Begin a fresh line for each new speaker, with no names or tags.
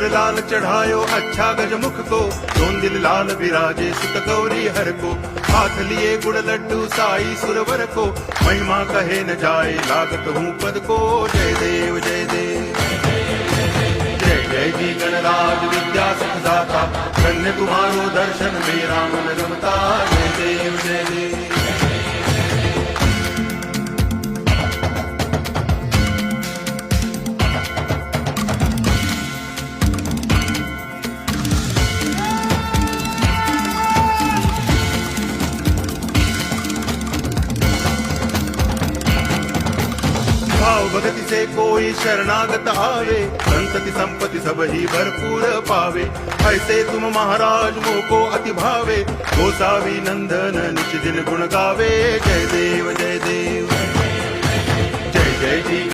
सिंदूर लाल चढ़ायो अच्छा गजमुख को, दोन दिल लाल विराजे सुत गौरी हर को, हाथ लिए गुड़ लड्डू साई सुरवर को, महिमा कहे न जाए लागत हूँ पद को। जय देव जय देव जय जय जी गणराज विद्या सुखदाता, धन्य तुम्हारो दर्शन मेरा मन रमता। जय देव जय देव भाव भगति से कोई शरणागत आवे, संतति संपत्ति सब ही भरपूर पावे। ऐसे तुम महाराज मोको अति भावे, गोसावी नंदन निच दिन गुण गावे। जय देव जय देव